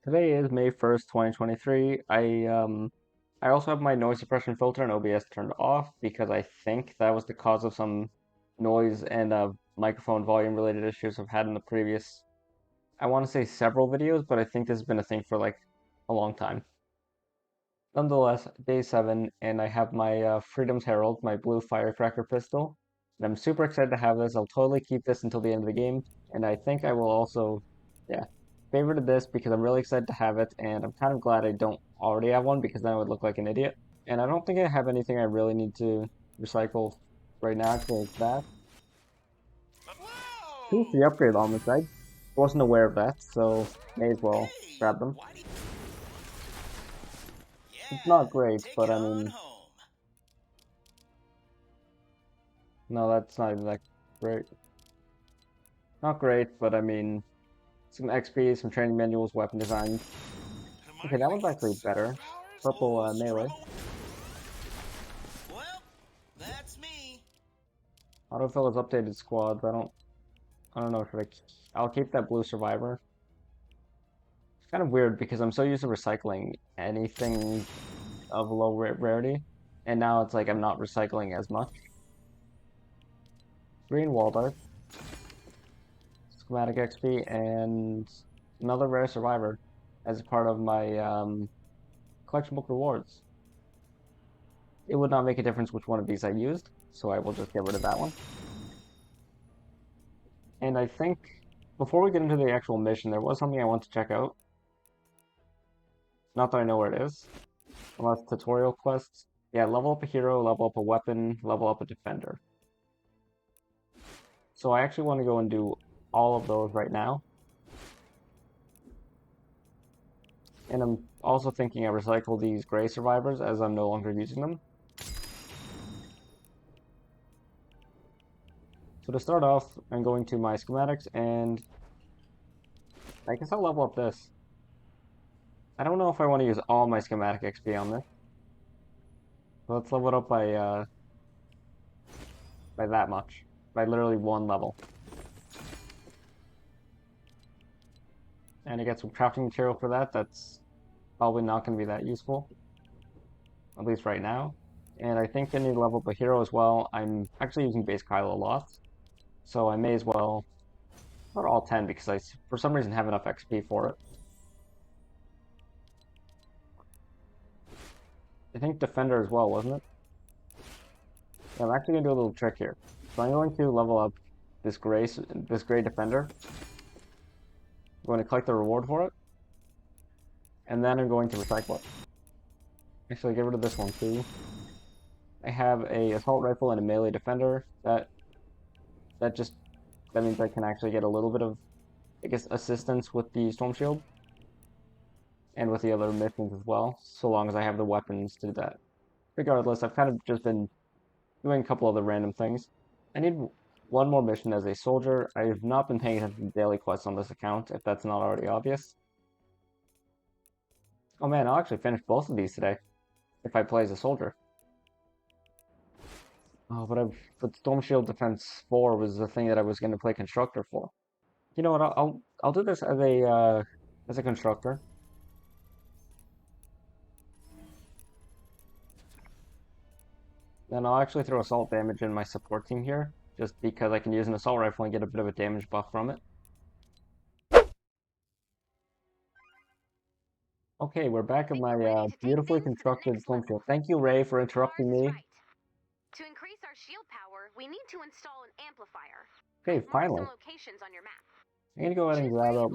Today is May 1st, 2023. I also have my noise suppression filter and OBS turned off because I think that was the cause of some noise and microphone volume related issues I've had in the previous, I want to say several videos, but I think this has been a thing for like a long time. Nonetheless, day 7, and I have my Freedom's Herald, my blue firecracker pistol, and I'm super excited to have this. I'll totally keep this until the end of the game, and I think I will also, yeah, favorited this because I'm really excited to have it, and I'm kind of glad I don't already have one because then I would look like an idiot. And I don't think I have anything I really need to recycle right now for that. Two free upgrade elements, I wasn't aware of that, so may as well grab them. It's not great, but I mean, no, that's not even that great. Not great, but I mean, some XP, some training manuals, weapon design. Okay, that one's actually better. Purple melee. Autofill is updated squads. I don't know. I'll keep that blue survivor. It's kind of weird because I'm so used to recycling anything of low rarity, and now it's like I'm not recycling as much. Green wall dart, schematic XP, and another rare survivor as part of my collection book rewards. It would not make a difference which one of these I used, so I will just get rid of that one. And I think, before we get into the actual mission, there was something I want to check out. Not that I know where it is. Unless tutorial quests. Yeah, level up a hero, level up a weapon, level up a defender. So I actually want to go and do all of those right now. And I'm also thinking I recycle these gray survivors as I'm no longer using them. So to start off, I'm going to my schematics, and I guess I'll level up this. I don't know if I want to use all my schematic XP on this. So let's level it up by that much. By literally one level. And I get some crafting material for that. That's probably not going to be that useful. At least right now. And I think I need to level up a hero as well. I'm actually using base Kylo a lot. So I may as well, not all 10 because I, for some reason, have enough XP for it. I think Defender as well, wasn't it? Yeah, I'm actually going to do a little trick here. So I'm going to level up this gray Defender. I'm going to collect the reward for it. And then I'm going to recycle it. Actually, get rid of this one too. I have a assault rifle and a melee defender. That means I can actually get a little bit of, I guess, assistance with the storm shield. And with the other missions as well, so long as I have the weapons to do that. Regardless, I've kind of just been doing a couple other random things. I need one more mission as a soldier. I have not been paying attention to daily quests on this account, if that's not already obvious. Oh man, I'll actually finish both of these today, if I play as a soldier. Oh, but Storm Shield Defense 4 was the thing that I was going to play Constructor for. You know what, I'll do this as a Constructor. Then I'll actually throw assault damage in my support team here, just because I can use an assault rifle and get a bit of a damage buff from it. Okay, we're back at my beautifully constructed storm shield. Thank you, Ray, for interrupting me. To increase our shield power, we need to install an amplifier. Okay, finally. Some locations on your map. I'm gonna go ahead and grab out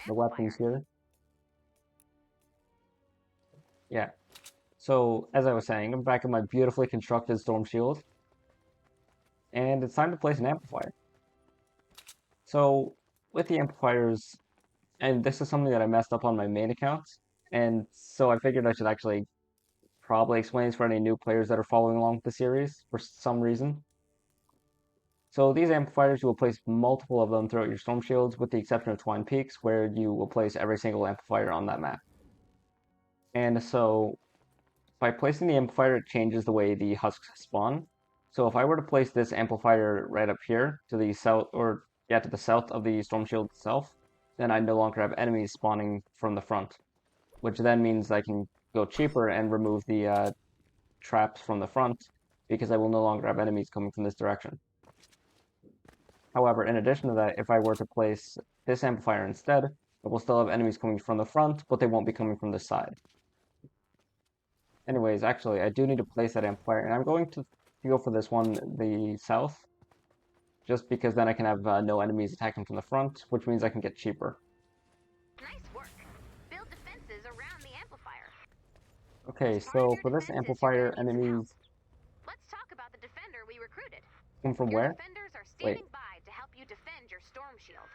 the weapons here. Yeah. So, as I was saying, I'm back at my beautifully constructed storm shield. And it's time to place an amplifier. So, with the amplifiers, and this is something that I messed up on my main account, and so I figured I should actually probably explain this for any new players that are following along with the series for some reason. So these amplifiers, you will place multiple of them throughout your storm shields, with the exception of Twine Peaks, where you will place every single amplifier on that map. And so, by placing the amplifier, it changes the way the husks spawn. So if I were to place this amplifier right up here to the south, or yeah, to the south of the storm shield itself, then I no longer have enemies spawning from the front, which then means I can go cheaper and remove the traps from the front because I will no longer have enemies coming from this direction. However, in addition to that, if I were to place this amplifier instead, it will still have enemies coming from the front, but they won't be coming from the side. Anyways, actually, I do need to place that amplifier, and I'm going to go for this one, the south, just because then I can have no enemies attacking from the front, which means I can get cheaper. Nice work. Build defenses around the amplifier. Okay, As far as so your for this defenses, you're amplifier, gonna need some help. enemies Let's talk about the defender we recruited. come from Your where? defenders are Wait, standing by to help you defend your storm shield.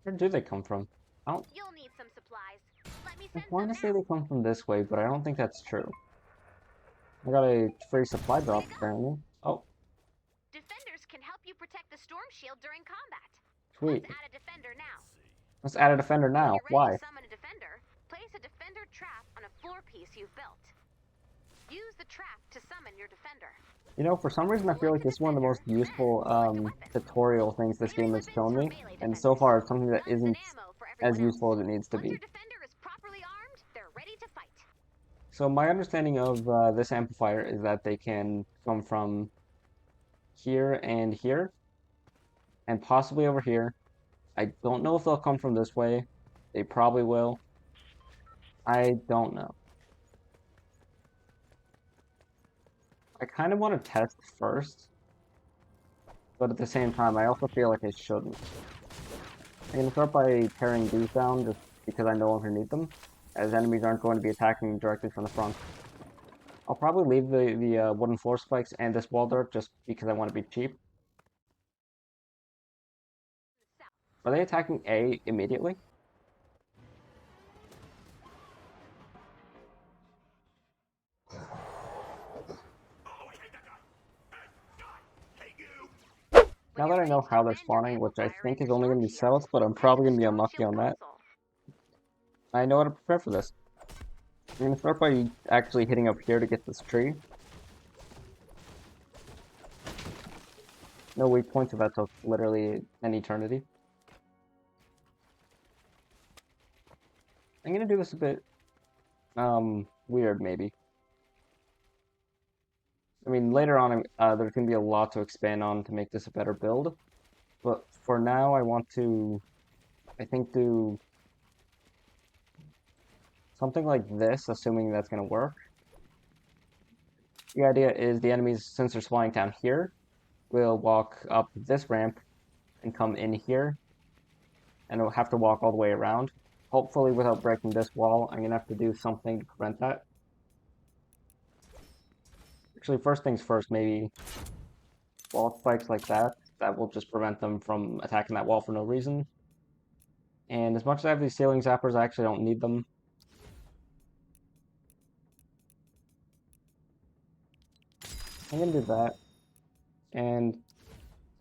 where do they come from? I don't, You'll need some supplies. Let me I send want some to say now. they come from this way, but I don't think that's true. I got a free supply Way drop, to go. apparently. Oh, Defenders can help you protect the storm shield during combat. sweet. Let's add a defender now. Let's add a defender When now. you're ready Why? to summon a defender, place a defender trap on a floor piece you've built. Use the trap to summon your defender. You know, for some reason, I feel like Select a this is one of the defender, most useful then select a weapon. tutorial things this game Melee has weapons shown for me, melee and so defenders. far it's something that Guns and isn't ammo for as everyone else. useful as it needs to Once be. your defender is properly armed, they're ready to fight. So my understanding of this amplifier is that they can come from here and here, and possibly over here. I don't know if they'll come from this way. They probably will. I don't know. I kind of want to test first, but at the same time, I also feel like I shouldn't. I'm going to start by tearing these down just because I no longer need them, as enemies aren't going to be attacking directly from the front. I'll probably leave the wooden floor spikes and this wall dirt just because I want to be cheap. Are they attacking A immediately? Now that I know how they're spawning, which I think is only going to be south, but I'm probably going to be unlucky on that, I know how to prepare for this. I'm going to start by actually hitting up here to get this tree. No weak points if that took literally an eternity. I'm going to do this a bit weird, maybe. I mean, later on, there's going to be a lot to expand on to make this a better build. But for now, I want to, I think, do something like this, assuming that's going to work. The idea is the enemies, since they're spawning down here, will walk up this ramp and come in here. And will have to walk all the way around. Hopefully without breaking this wall. I'm going to have to do something to prevent that. Actually, first things first, maybe wall spikes like that. That will just prevent them from attacking that wall for no reason. And as much as I have these ceiling zappers, I actually don't need them. I'm gonna do that. And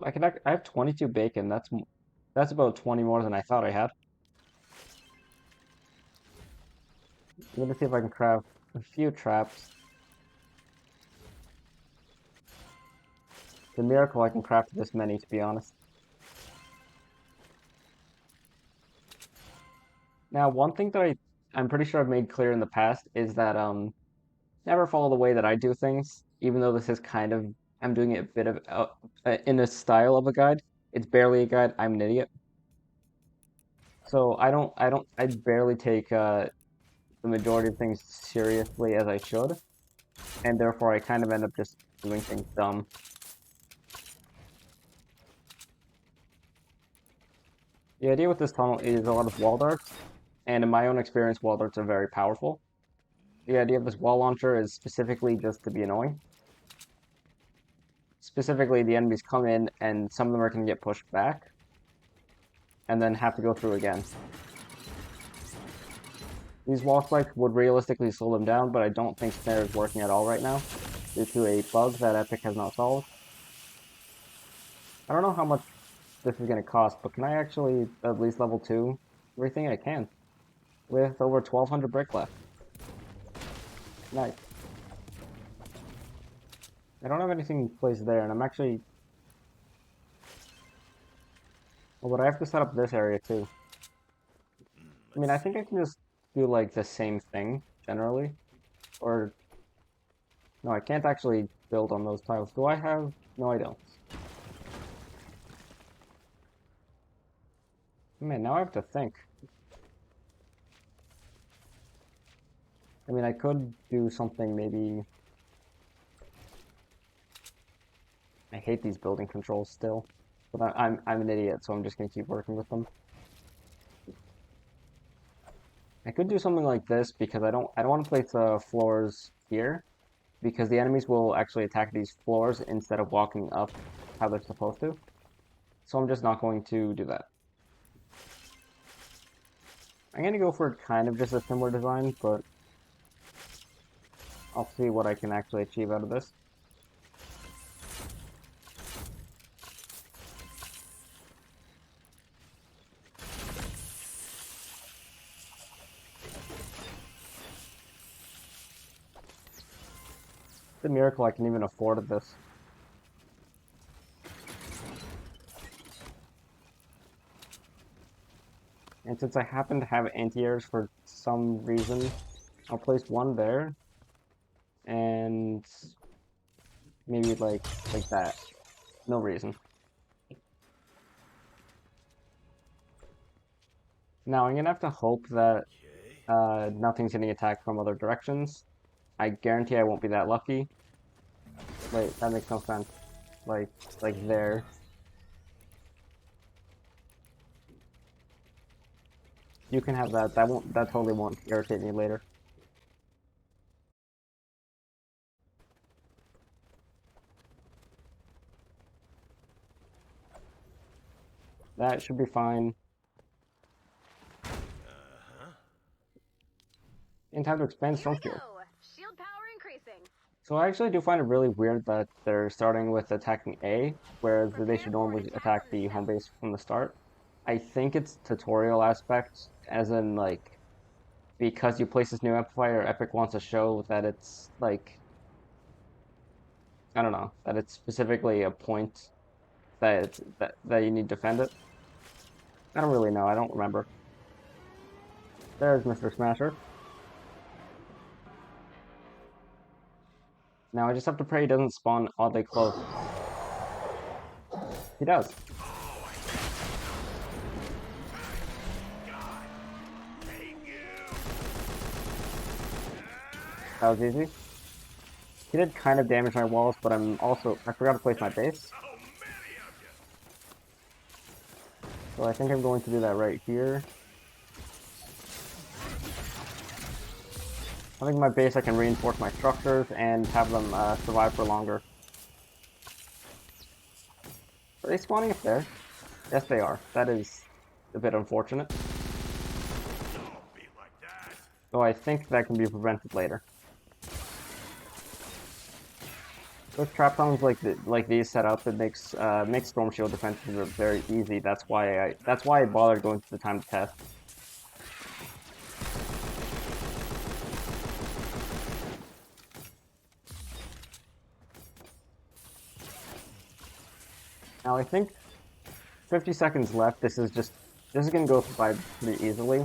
I have 22 bacon. That's about 20 more than I thought I had. I'm gonna see if I can craft a few traps. It's a miracle I can craft this many, to be honest. Now, one thing that I'm pretty sure I've made clear in the past is that never follow the way that I do things, even though this is kind of I'm doing it a bit of in a style of a guide. It's barely a guide. I'm an idiot. So I barely take the majority of things seriously as I should, and therefore I kind of end up just doing things dumb. The idea with this tunnel is a lot of wall darts, and in my own experience, wall darts are very powerful. The idea of this wall launcher is specifically just to be annoying. Specifically, the enemies come in, and some of them are going to get pushed back, and then have to go through again. These wall spikes would realistically slow them down, but I don't think Snare is working at all right now, due to a bug that Epic has not solved. I don't know how much this is going to cost, but can I actually at least level 2 everything? I can, with over 1,200 brick left. Nice. I don't have anything placed there, and I'm Oh, but I have to set up this area too. I mean, I think I can just do like the same thing generally. Or, no, I can't actually build on those tiles. Do I have? No, I don't. Man, now I have to think. I mean, I could do something maybe... I hate these building controls still. But I'm an idiot, so I'm just gonna keep working with them. I could do something like this because I don't want to place the floors here because the enemies will actually attack these floors instead of walking up how they're supposed to. So I'm just not going to do that. I'm gonna go for kind of just a similar design, but I'll see what I can actually achieve out of this. It's a miracle I can even afford this. And since I happen to have anti-airs for some reason, I'll place one there, and maybe like that. No reason. Now I'm gonna have to hope that nothing's getting attacked from other directions. I guarantee I won't be that lucky. Wait, that makes no sense. Like, like there. You can have that. That totally won't irritate me later. That should be fine. In time to expand Storm Shield. Shield power increasing. So I actually do find it really weird that they're starting with attacking A, whereas they should normally attack the home base from the start. I think it's tutorial aspect, as in like because you place this new amplifier, Epic wants to show that it's like I don't know, that it's specifically a point that you need to defend it. I don't really know. I don't remember. There's Mr. Smasher. Now I just have to pray he doesn't spawn oddly close. He does. That was easy. He did kind of damage my walls, but I forgot to place my base. So I think I'm going to do that right here. I think my base I can reinforce my structures and have them survive for longer. Are they spawning up there? Yes, they are. That is a bit unfortunate. So I think that can be prevented later. With trap tunnels like these set up, it makes Storm Shield defenses very easy. That's why I bothered going to the time to test. Now I think 50 seconds left. This is gonna go by pretty easily.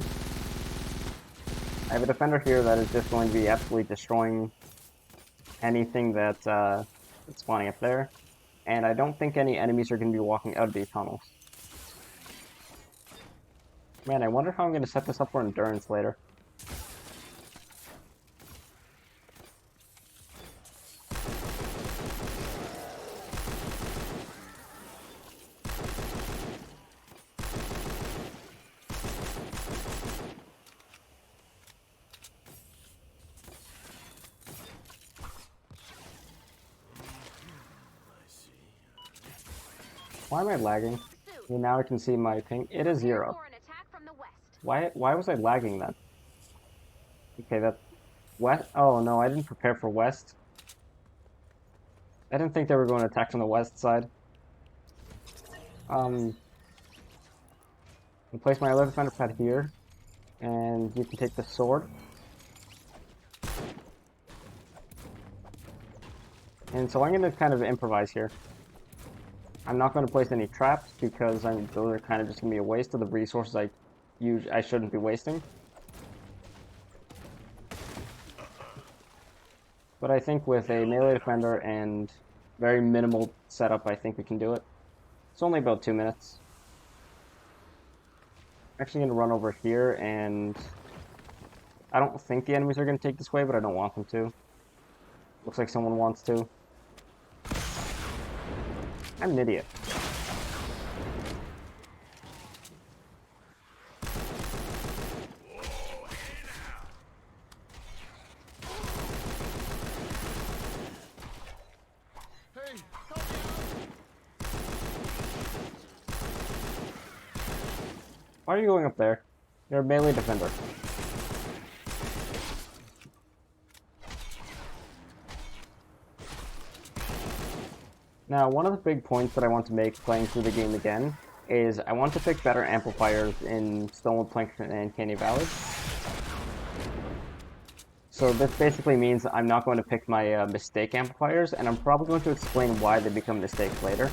I have a defender here that is just going to be absolutely destroying anything that's spawning up there. And I don't think any enemies are going to be walking out of these tunnels. Man, I wonder how I'm going to set this up for endurance later. Why am I lagging? Okay, now I can see my ping. It is 0. Why was I lagging then? Okay, that's west. Oh no, I didn't prepare for west. I didn't think they were going to attack from the west side. I'll place my other defender pad here, and you can take the sword. And so I'm going to kind of improvise here. I'm not going to place any traps because those are kind of just going to be a waste of the resources I shouldn't be wasting. But I think with a melee defender and very minimal setup, I think we can do it. It's only about 2 minutes. I'm actually going to run over here, and I don't think the enemies are going to take this way, but I don't want them to. Looks like someone wants to. I'm an idiot. Why are you going up there? You're a melee defender. Now, one of the big points that I want to make playing through the game again is I want to pick better amplifiers in Stonewood Plankton and Canny Valley. So this basically means I'm not going to pick my mistake amplifiers, and I'm probably going to explain why they become mistakes later.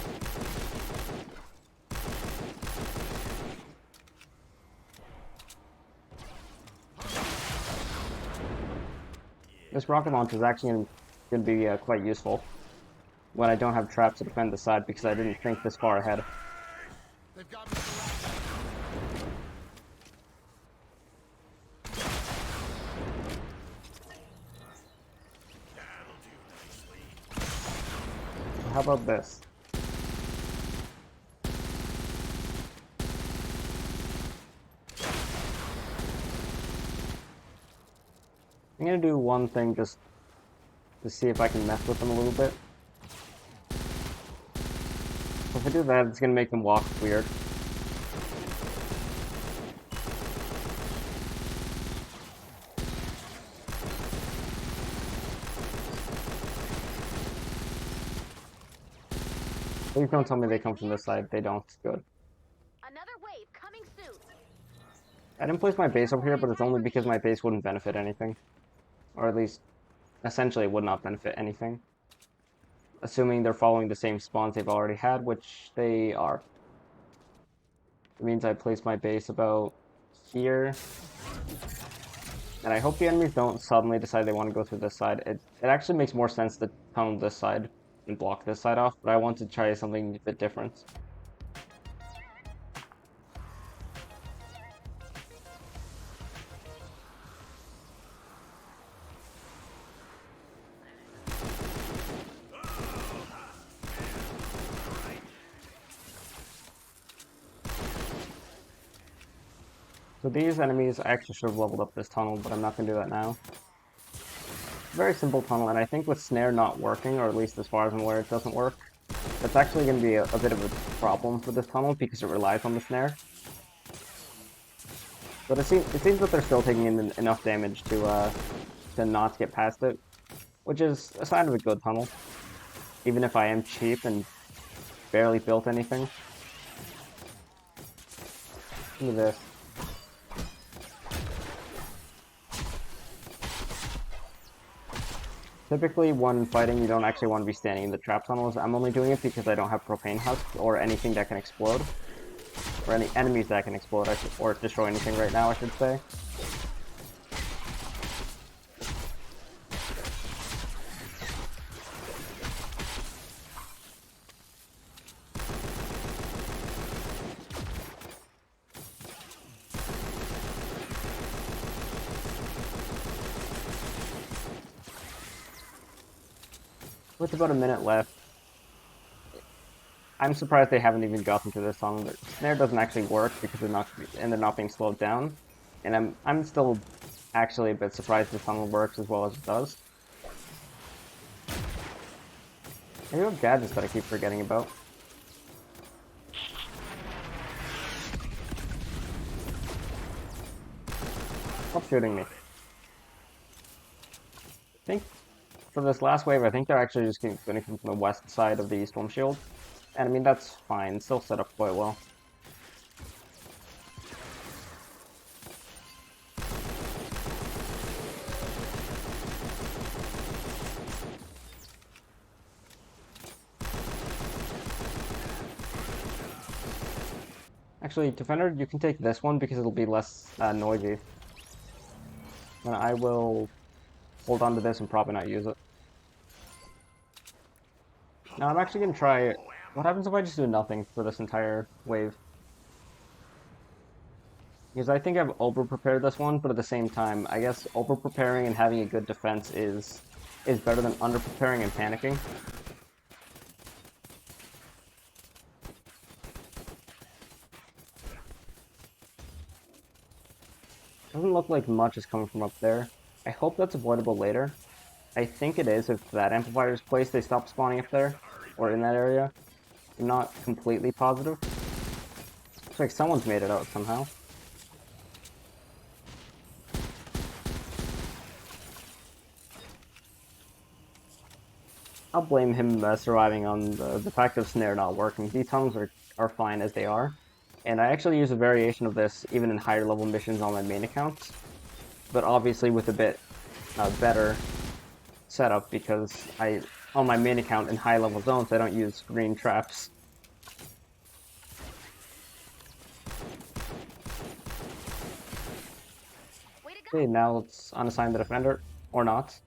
This rocket launch is actually going to be quite useful when I don't have traps to defend the side because I didn't think this far ahead. They've got me So how about this? I'm going to do one thing just to see if I can mess with them a little bit. So if I do that, it's going to make them walk weird. Please don't tell me they come from this side. They don't. Good. Another wave coming soon. I didn't place my base over here, but it's only because my base wouldn't benefit anything. Or at least, essentially, it would not benefit anything. Assuming they're following the same spawns they've already had, which they are. It means I place my base about here. And I hope the enemies don't suddenly decide they want to go through this side. It actually makes more sense to tunnel this side and block this side off, but I want to try something a bit different. So these enemies, I actually should have leveled up this tunnel, but I'm not going to do that now. Very simple tunnel, and I think with Snare not working, or at least as far as I'm aware it doesn't work, that's actually going to be a bit of a problem for this tunnel because it relies on the Snare. But it seems that they're still taking in enough damage to not get past it, which is a sign of a good tunnel, even if I am cheap and barely built anything. Look at this. Typically, when fighting, you don't actually want to be standing in the trap tunnels. I'm only doing it because I don't have propane husks or anything that can explode. Or any enemies that can explode, or destroy anything right now, I should say. With about a minute left, I'm surprised they haven't even gotten to this song. The snare doesn't actually work because they're not being slowed down, and I'm still actually a bit surprised this tunnel works as well as it does. I do have gadgets that I keep forgetting about. Stop shooting me. I think for this last wave, I think they're actually just going to come from the west side of the storm shield. And I mean, that's fine. It's still set up quite well. Actually, Defender, you can take this one because it'll be less noisy. And I will hold on to this and probably not use it. Now I'm actually going to try... What happens if I just do nothing for this entire wave? Because I think I've over-prepared this one, but at the same time, I guess over-preparing and having a good defense is better than under-preparing and panicking. Doesn't look like much is coming from up there. I hope that's avoidable later. I think it is if that amplifier is placed, they stop spawning up there, or in that area. I'm not completely positive. Looks like someone's made it out somehow. I'll blame him surviving on the fact of Snare not working. These tunnels are fine as they are. And I actually use a variation of this even in higher level missions on my main accounts. But obviously with a bit better setup because on my main account in high level zones, I don't use green traps. Okay, now let's unassign the defender, or not.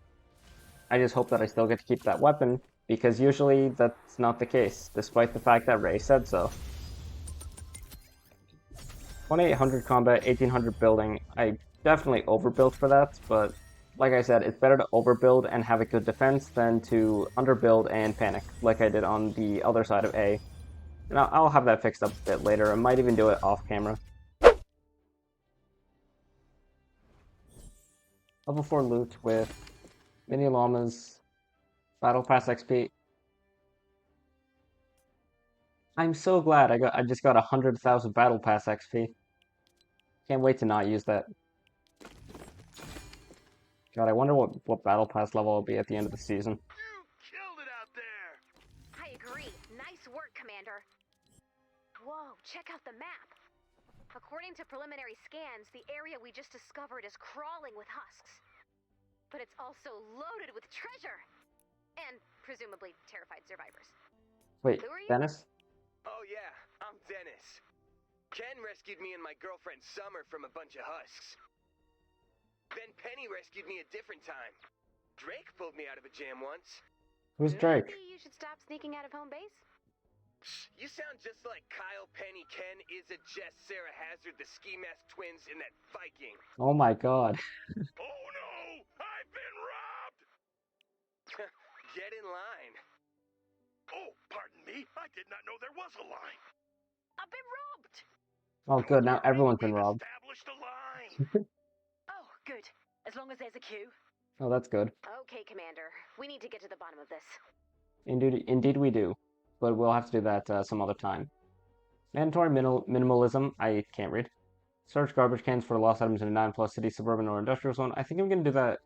I just hope that I still get to keep that weapon, because usually that's not the case, despite the fact that Ray said so. 2800 combat, 1800 building. I definitely overbuilt for that, but like I said, it's better to overbuild and have a good defense than to underbuild and panic, like I did on the other side of A. And I'll have that fixed up a bit later. I might even do it off camera. Level 4 loot with mini llamas, battle pass XP. I'm so glad I just got 100,000 battle pass XP. Can't wait to not use that. God, I wonder what battle pass level I'll be at the end of the season. You killed it out there! I agree. Nice work, Commander. Whoa, check out the map. According to preliminary scans, the area we just discovered is crawling with husks. But it's also loaded with treasure! And presumably terrified survivors. Wait, Who are you? Dennis? Oh yeah, I'm Dennis. Ken rescued me and my girlfriend Summer from a bunch of husks. Then Penny rescued me a different time. Drake pulled me out of a jam once. Who's Drake? Maybe you should stop sneaking out of home base? You sound just like Kyle, Penny, Ken, Izza, Jess, Sarah Hazard, the ski mask twins, and that Viking. Oh my god. Oh no! I've been robbed! Get in line. Oh, pardon me. I did not know there was a line. I've been robbed! Oh good, now everyone's been We've robbed. established a line. Oh, good. As long as there's a queue. Oh, that's good. Okay, Commander. We need to get to the bottom of this. Indeed we do. But we'll have to do that some other time. Mandatory minimalism. I can't read. Search garbage cans for lost items in a 9+ city, suburban, or industrial zone. I think I'm going to do that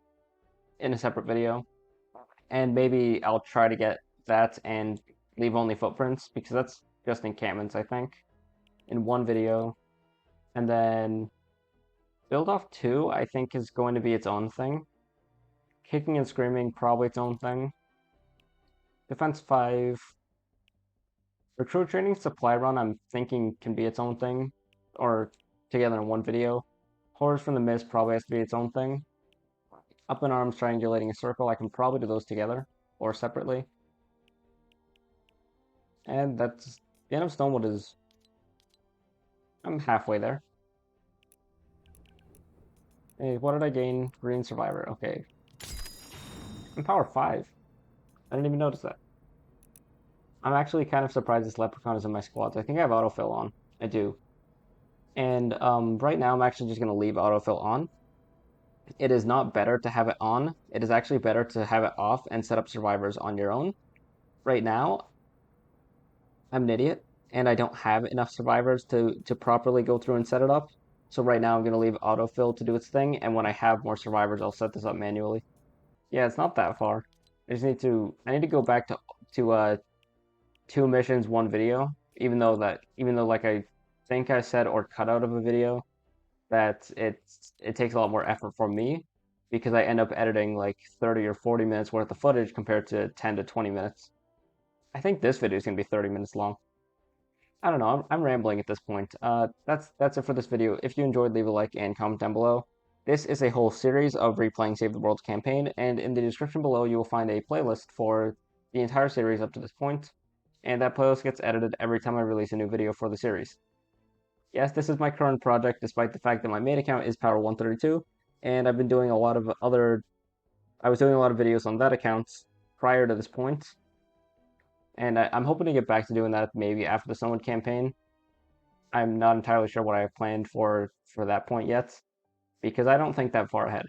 in a separate video. And maybe I'll try to get that and leave only footprints, because that's just encampments, I think, in one video. And then build off 2, I think, is going to be its own thing. Kicking and screaming, probably its own thing. Defense 5. Recruit training supply run, I'm thinking can be its own thing, or together in one video. Horrors from the Mist probably has to be its own thing. Up in arms, triangulating a circle, I can probably do those together, or separately. And that's, the end of Stonewood is, I'm halfway there. Hey, what did I gain? Green Survivor, okay. I'm power 5. I didn't even notice that. I'm actually kind of surprised this Leprechaun is in my squads. I think I have autofill on. I do. And right now I'm actually just going to leave autofill on. It is not better to have it on. It is actually better to have it off and set up survivors on your own. Right now, I'm an idiot, and I don't have enough survivors to properly go through and set it up. So right now I'm going to leave autofill to do its thing, and when I have more survivors, I'll set this up manually. Yeah, it's not that far. I need to go back to 2 missions, 1 video, even though like I think I said or cut out of a video that it takes a lot more effort from me because I end up editing like 30 or 40 minutes worth of footage compared to 10 to 20 minutes. I think this video is going to be 30 minutes long. I don't know. I'm rambling at this point. That's it for this video. If you enjoyed, leave a like and comment down below. This is a whole series of replaying Save the World's campaign, and in the description below you will find a playlist for the entire series up to this point, and that playlist gets edited every time I release a new video for the series. Yes, this is my current project, despite the fact that my main account is Power132, and I've been doing a lot of I was doing a lot of videos on that account prior to this point, and I'm hoping to get back to doing that maybe after the Stonewood campaign. I'm not entirely sure what I have planned for that point yet, because I don't think that far ahead.